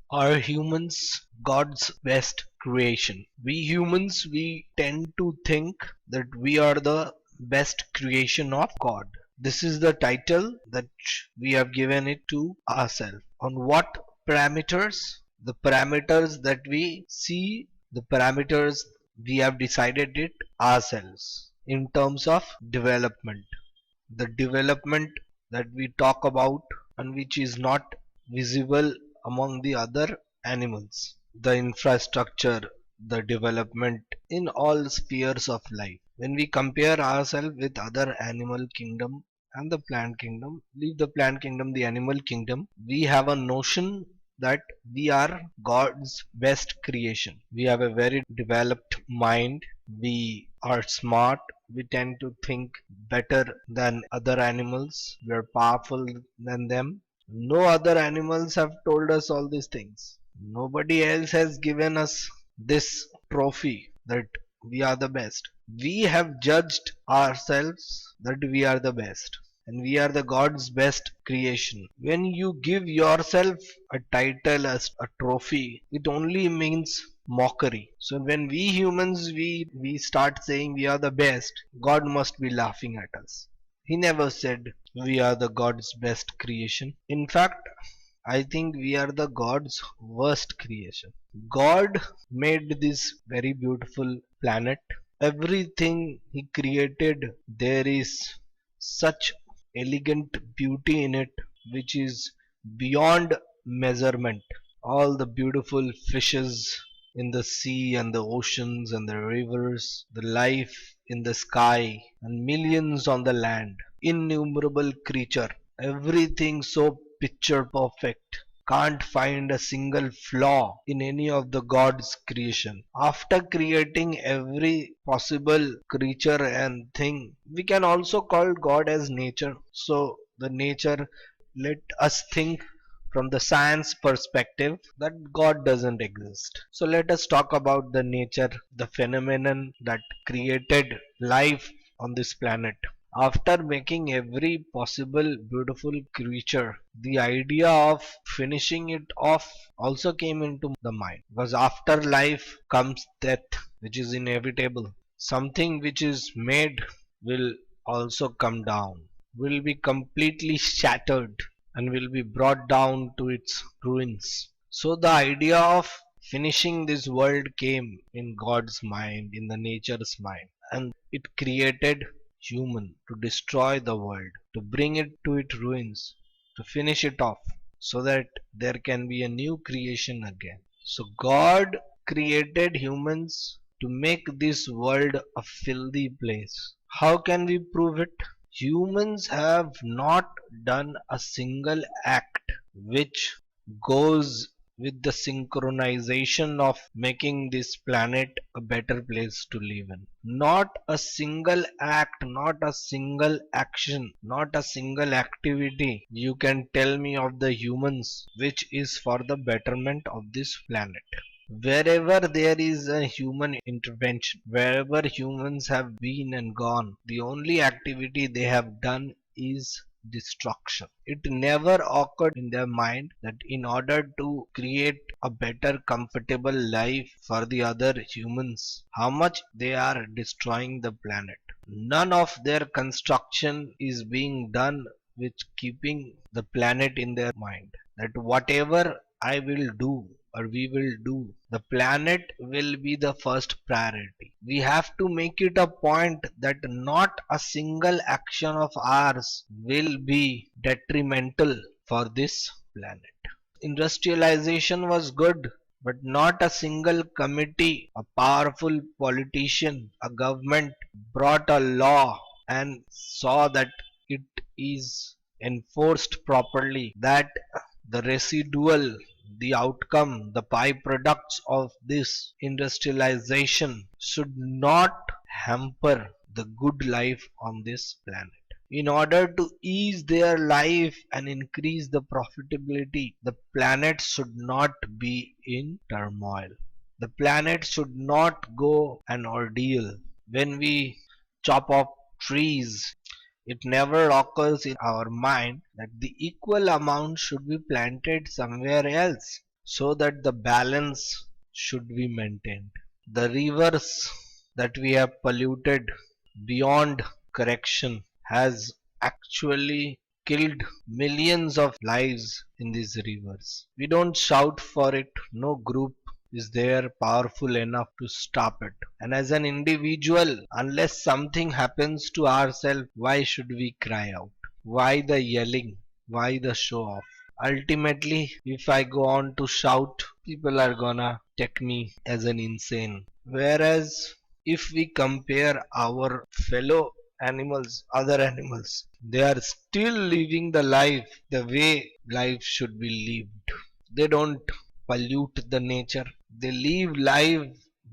Are humans God's best creation? We humans, we tend to think that we are the best creation of God. This is the title that we have given it to ourselves. On what parameters? The parameters that we see, the parameters we have decided it ourselves in terms of development. The development that we talk about and which is not visible among the other animals, the infrastructure, the development in all spheres of life. When we compare ourselves with other animal kingdom and the plant kingdom, leave the plant kingdom, the animal kingdom, we have a notion that we are God's best creation. We have a very developed mind. We are smart. We tend to think better than other animals. We are powerful than them. No other animals have told us all these things. Nobody else has given us this trophy that we are the best. We have judged ourselves that we are the best and we are the God's best creation. When you give yourself a title as a trophy, it only means mockery. So when we humans we start saying we are the best, God must be laughing at us. He never said we are the God's best creation. In fact, I think we are the God's worst creation. God made this very beautiful planet. Everything He created, there is such elegant beauty in it which is beyond measurement. All the beautiful fishes in the sea and the oceans and the rivers, the life in the sky, and millions on the land, innumerable creature, everything so picture perfect. Can't find a single flaw in any of the God's creation. After creating every possible creature and thing, we can also call God as nature. So the nature, let us think from the science perspective that God doesn't exist. So let us talk about the nature, the phenomenon that created life on this planet. After making every possible beautiful creature, the idea of finishing it off also came into the mind. Because after life comes death, which is inevitable. Something which is made will also come down, will be completely shattered, and will be brought down to its ruins. So the idea of finishing this world came in God's mind, in the nature's mind, and it created human to destroy the world, to bring it to its ruins, to finish it off, so that there can be a new creation again. So God created humans to make this world a filthy place. How can we prove it? Humans have not done a single act which goes with the synchronization of making this planet a better place to live in. Not a single act, not a single action, not a single activity you can tell me of the humans which is for the betterment of this planet. Wherever there is a human intervention, wherever humans have been and gone, the only activity they have done is destruction. It never occurred in their mind that in order to create a better, comfortable life for the other humans, how much they are destroying the planet. None of their construction is being done with keeping the planet in their mind. That whatever I will do or we will do, the planet will be the first priority. We have to make it a point that not a single action of ours will be detrimental for this planet. Industrialization was good, but not a single committee, a powerful politician, a government brought a law and saw that it is enforced properly, that the residual, the outcome, the byproducts of this industrialization should not hamper the good life on this planet. In order to ease their life and increase the profitability, the planet should not be in turmoil. The planet should not go an ordeal. When we chop off trees, it never occurs in our mind that the equal amount should be planted somewhere else. so that the balance should be maintained. The rivers that we have polluted beyond correction has actually killed millions of lives in these rivers. We don't shout for it, no group is there powerful enough to stop it. And as an individual, unless something happens to ourselves, why should we cry out? Why the yelling? Why the show off? Ultimately, if I go on to shout, people are gonna take me as an insane. Whereas if we compare our fellow animals, other animals, they are still living the life the way life should be lived. They don't pollute the nature. They live life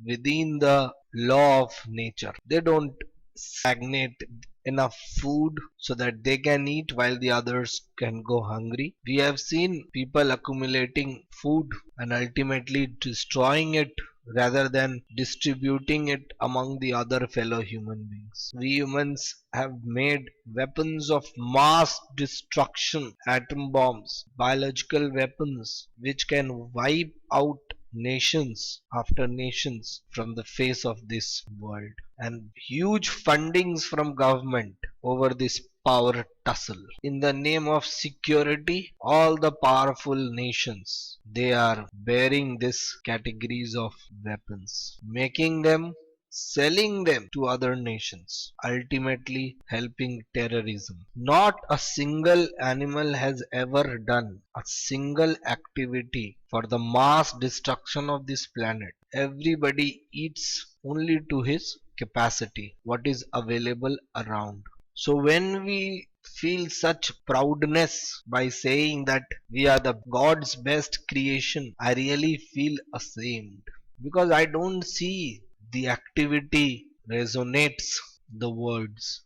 within the law of nature. They don't stagnate enough food so that they can eat while the others can go hungry. We have seen people accumulating food and ultimately destroying it rather than distributing it among the other fellow human beings. We humans have made weapons of mass destruction, atom bombs, biological weapons, which can wipe out nations after nations from the face of this world, and huge fundings from government over this power tussle. In the name of security, all the powerful nations, they are bearing these categories of weapons, making them, selling them to other nations, ultimately helping terrorism. Not a single animal has ever done a single activity for the mass destruction of this planet. Everybody eats only to his capacity, what is available around. So when we feel such proudness by saying that we are the God's best creation, I really feel ashamed because I don't see the activity resonates the words.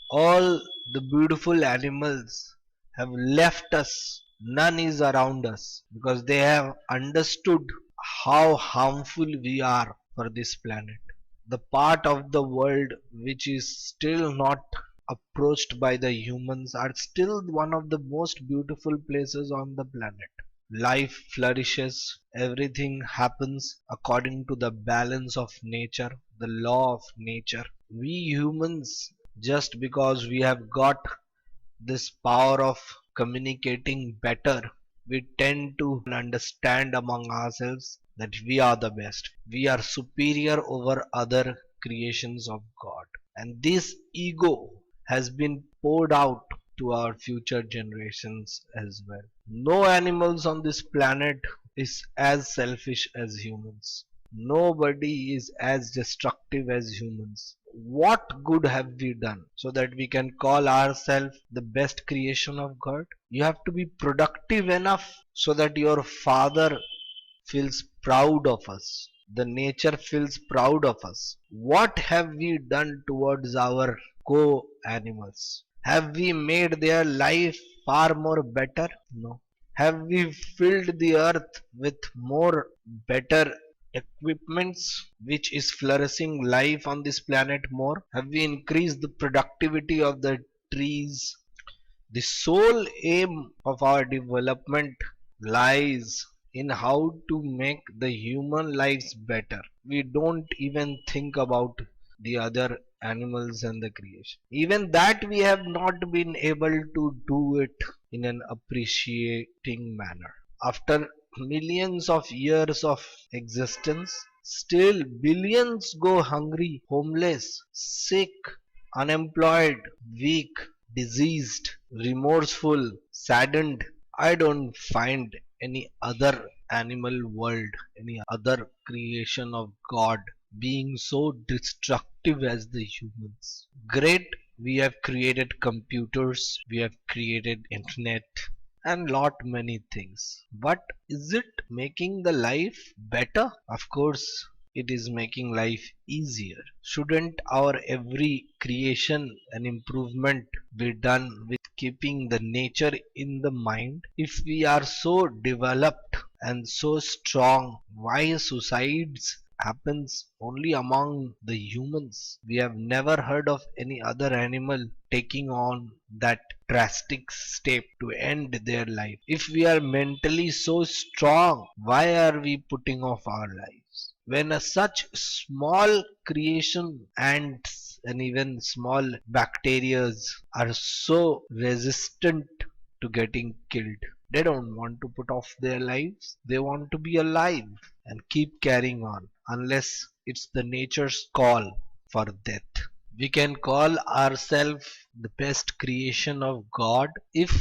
All the beautiful animals have left us. None is around us because they have understood how harmful we are for this planet. The part of the world which is still not approached by the humans are still one of the most beautiful places on the planet. Life flourishes, everything happens according to the balance of nature, the law of nature. We humans, just because we have got this power of communicating better, we tend to understand among ourselves that we are the best. We are superior over other creations of God. And this ego has been poured out to our future generations as well. No animals on this planet is as selfish as humans. Nobody is as destructive as humans. What good have we done so that we can call ourselves the best creation of God? You have to be productive enough so that your father feels proud of us. The nature feels proud of us. What have we done towards our co animals? Have we made their life far more better? No. Have we filled the earth with more better equipments which is flourishing life on this planet more? Have we increased the productivity of the trees? The sole aim of our development lies in how to make the human lives better. We don't even think about the other animals and the creation. Even that we have not been able to do it in an appreciating manner. After millions of years of existence, still billions go hungry, homeless, sick, unemployed, weak, diseased, remorseful, saddened. I don't find any other animal world, any other creation of God being so destructive as the humans. Great, we have created computers, we have created internet and lot many things. But is it making the life better? Of course, it is making life easier. Shouldn't our every creation and improvement be done with keeping the nature in the mind? If we are so developed and so strong, why suicides happens only among the humans. We have never heard of any other animal taking on that drastic step to end their life. If we are mentally so strong, why are we putting off our lives? When a such small creation, ants and even small bacteria are so resistant to getting killed, they don't want to put off their lives. They want to be alive and keep carrying on unless it's the nature's call for death. We can call ourselves the best creation of God if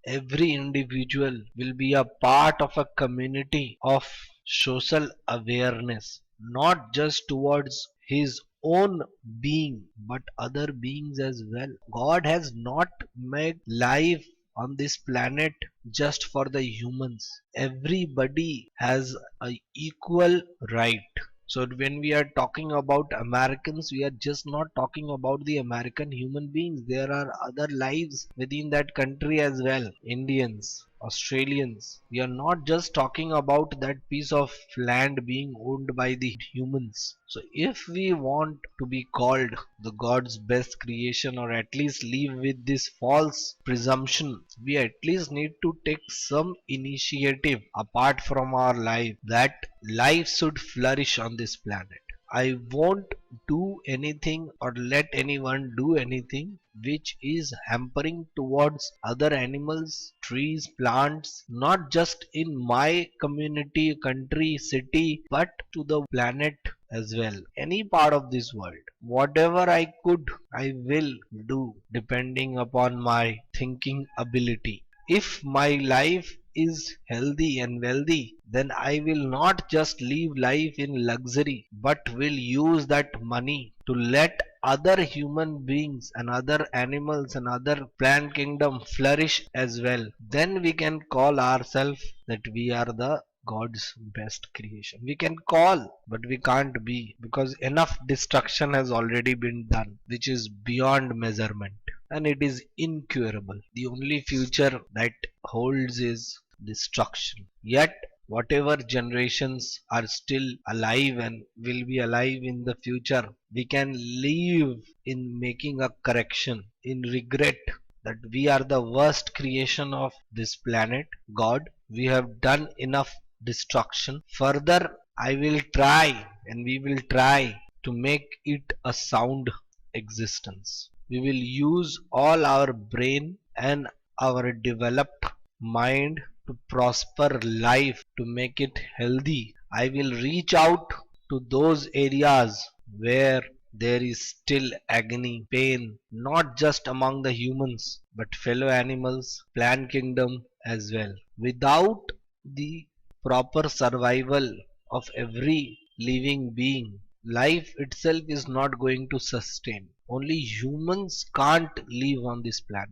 every individual will be a part of a community of social awareness, not just towards his own being but other beings as well. God has not made life on this planet just for the humans. Everybody has a equal right. So when we are talking about Americans, we are just not talking about the American human beings. There are other lives within that country as well. Indians, Australians. We are not just talking about that piece of land being owned by the humans. So if we want to be called the God's best creation, or at least live with this false presumption, we at least need to take some initiative apart from our life, that life should flourish on this planet. I won't do anything or let anyone do anything which is hampering towards other animals, trees, plants, not just in my community, country, city, but to the planet as well. Any part of this world. Whatever I could, I will do depending upon my thinking ability. If my life is healthy and wealthy, then I will not just live life in luxury, but will use that money to let other human beings and other animals and other plant kingdom flourish as well. Then we can call ourselves that we are the God's best creation. We can call, but we can't be, because enough destruction has already been done, which is beyond measurement and it is incurable. The only future that holds is destruction. Yet, whatever generations are still alive and will be alive in the future, we can live in making a correction, in regret that we are the worst creation of this planet. God, we have done enough destruction. Further, I will try and we will try to make it a sound existence. We will use all our brain and our developed mind to prosper life, to make it healthy. I will reach out to those areas where there is still agony, pain, not just among the humans, but fellow animals, plant kingdom as well. Without the proper survival of every living being, life itself is not going to sustain. Only humans can't live on this planet.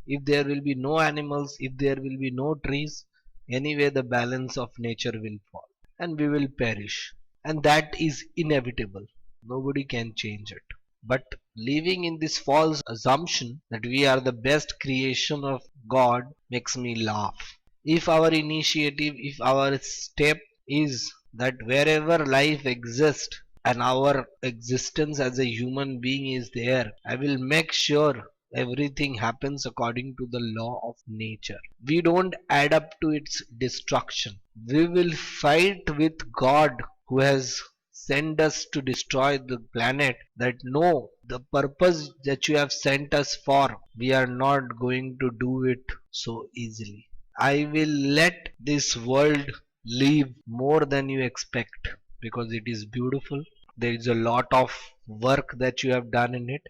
If there will be no animals, if there will be no trees, anyway the balance of nature will fall and we will perish. And that is inevitable. Nobody can change it. But living in this false assumption that we are the best creation of God makes me laugh. If our initiative, if our step is that wherever life exists and our existence as a human being is there, I will make sure everything happens according to the law of nature. We don't add up to its destruction. We will fight with God who has sent us to destroy the planet, that no, the purpose that you have sent us for, we are not going to do it so easily. I will let this world live more than you expect because it is beautiful. There is a lot of work that you have done in it,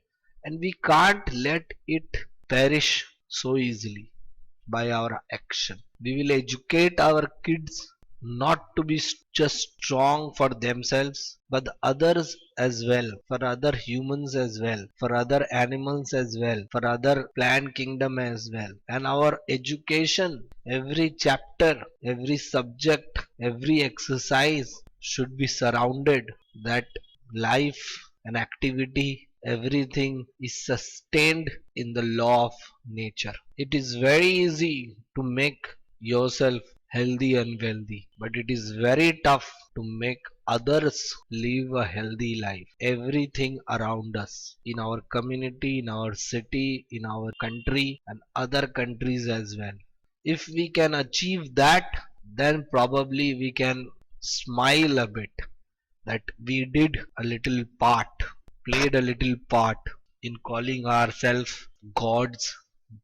and we can't let it perish so easily by our action. We will educate our kids not to be just strong for themselves, but others as well, for other humans as well, for other animals as well, for other plant kingdom as well. And our education, every chapter, every subject, every exercise should be surrounded that life and activity, everything is sustained in the law of nature. It is very easy to make yourself healthy and wealthy, but it is very tough to make others live a healthy life. Everything around us, in our community, in our city, in our country, and other countries as well. If we can achieve that, then probably we can smile a bit that we did a little part, played a little part in calling ourselves God's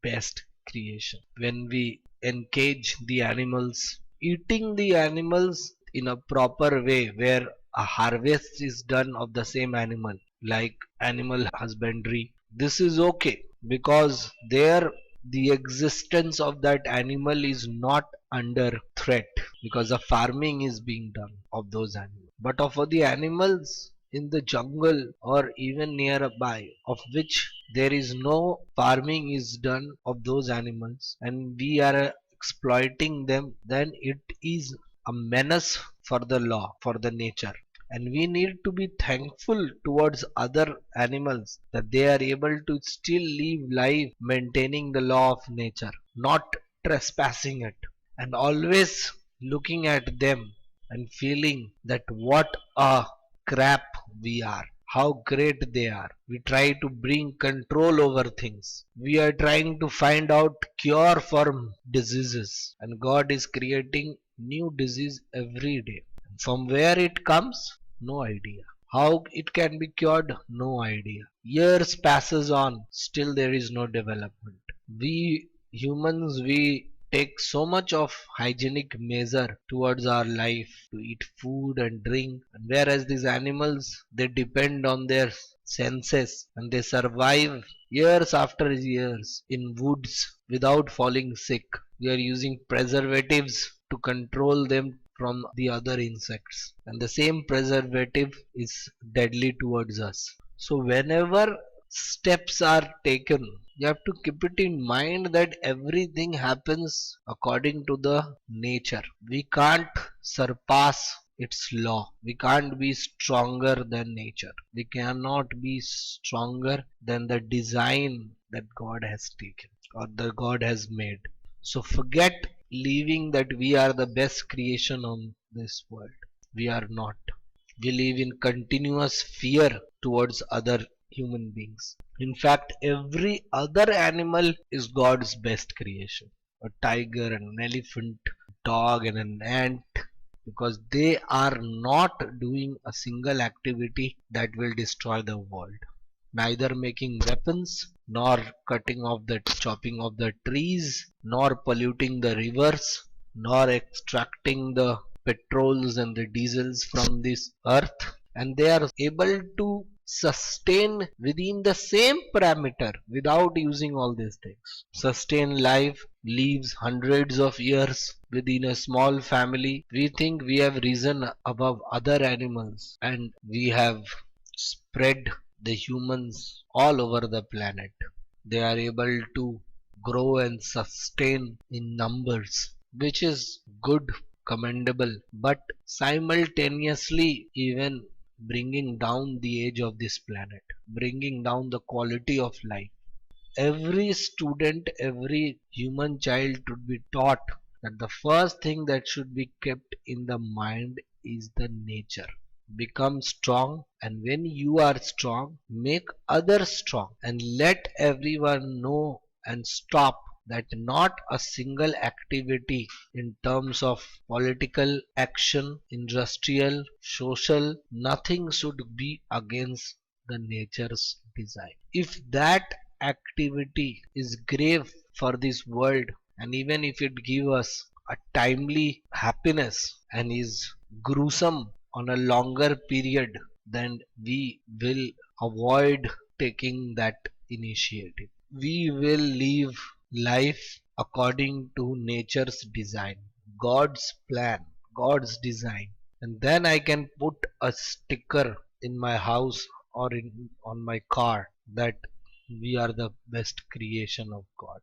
best creation. When we engage the animals, eating the animals in a proper way where a harvest is done of the same animal, like animal husbandry, this is okay because there the existence of that animal is not under threat because the farming is being done of those animals. But of the animals in the jungle or even nearby, of which there is no farming is done of those animals, and we are exploiting them, then it is a menace for the law, for the nature. And we need to be thankful towards other animals that they are able to still live life maintaining the law of nature, not trespassing it, and always looking at them and feeling that what a crap we are, how great they are. We try to bring control over things. We are trying to find out cure for diseases, and God is creating new disease every day. From where it comes, no idea. How it can be cured, no idea. Years passes on, still there is no development. We humans, we take so much of hygienic measure towards our life to eat food and drink, and whereas these animals, they depend on their senses and they survive years after years in woods without falling sick. We are using preservatives to control them from the other insects, and the same preservative is deadly towards us. So whenever steps are taken, you have to keep it in mind that everything happens according to the nature. We can't surpass its law. We can't be stronger than nature. We cannot be stronger than the design that God has taken or the God has made. So forget believing that we are the best creation on this world. We are not. We live in continuous fear towards other human beings. In fact, every other animal is God's best creation. A tiger, an elephant, dog, and an ant, because they are not doing a single activity that will destroy the world. Neither making weapons, nor cutting off the chopping of the trees, nor polluting the rivers, nor extracting the petrols and the diesels from this earth, and they are able to sustain within the same parameter without using all these things. Sustain life, lives hundreds of years within a small family. We think we have risen above other animals and we have spread the humans all over the planet. They are able to grow and sustain in numbers, which is good, commendable, but simultaneously even bringing down the age of this planet, bringing down the quality of life. Every student, every human child should be taught that the first thing that should be kept in the mind is the nature. Become strong, and when you are strong, make others strong, and let everyone know and stop that not a single activity in terms of political action, industrial, social, nothing should be against the nature's design. If that activity is grave for this world, and even if it gives us a timely happiness and is gruesome on a longer period, then we will avoid taking that initiative. We will live life according to nature's design, God's plan, God's design. And then I can put a sticker in my house or on my car that we are the best creation of God.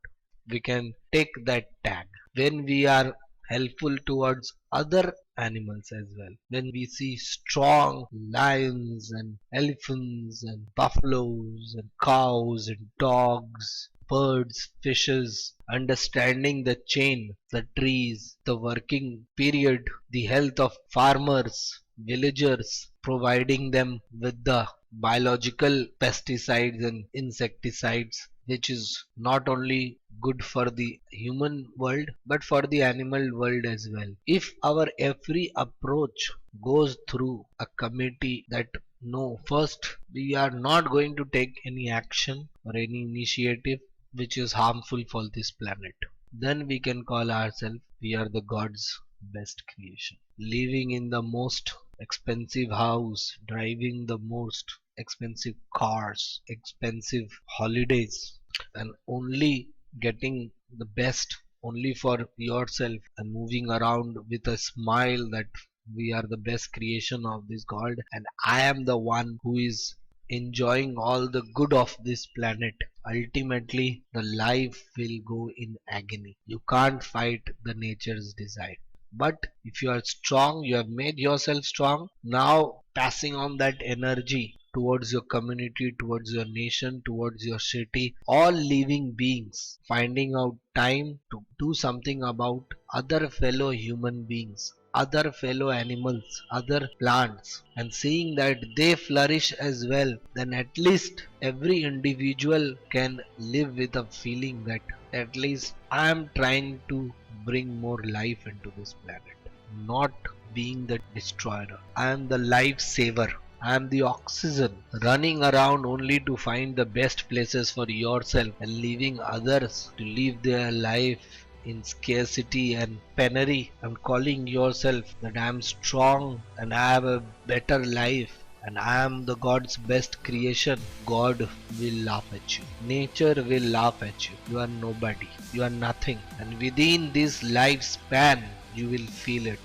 We can take that tag when we are helpful towards other animals as well. When we see strong lions and elephants and buffaloes and cows and dogs birds, fishes, understanding the chain, the trees, the working period, the health of farmers, villagers, providing them with the biological pesticides and insecticides, which is not only good for the human world but for the animal world as well. If our every approach goes through a committee that no, first we are not going to take any action or any initiative which is harmful for this planet, then we can call ourselves we are the God's best creation. Living in the most expensive house, driving the most expensive cars, expensive holidays, and only getting the best only for yourself and moving around with a smile that we are the best creation of this God and I am the one who is enjoying all the good of this planet. Ultimately, the life will go in agony. You can't fight the nature's design. But if you are strong, you have made yourself strong, now passing on that energy towards your community, towards your nation, towards your city, all living beings, finding out time to do something about other fellow human beings, other fellow animals, other plants, and seeing that they flourish as well, then at least every individual can live with a feeling that at least I am trying to bring more life into this planet, not being the destroyer. I am the life saver. I am the oxygen running around only to find the best places for yourself and leaving others to live their life in scarcity and penury and calling yourself that I am strong and I have a better life and I am the God's best creation. God will laugh at you. Nature will laugh at you. You are nobody. You are nothing. And within this lifespan, you will feel it.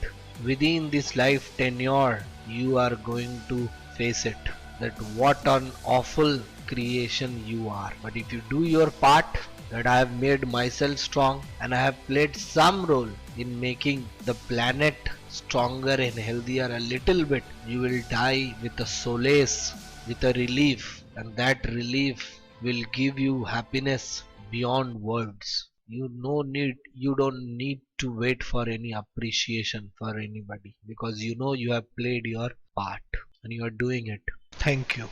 Within this life tenure, you are going to face it. That what an awful creation you are. But if you do your part, that I have made myself strong and I have played some role in making the planet stronger and healthier a little bit, you will die with a solace, with a relief, and that relief will give you happiness beyond words. You don't need to wait for any appreciation for anybody because you know you have played your part and you are doing it. Thank you.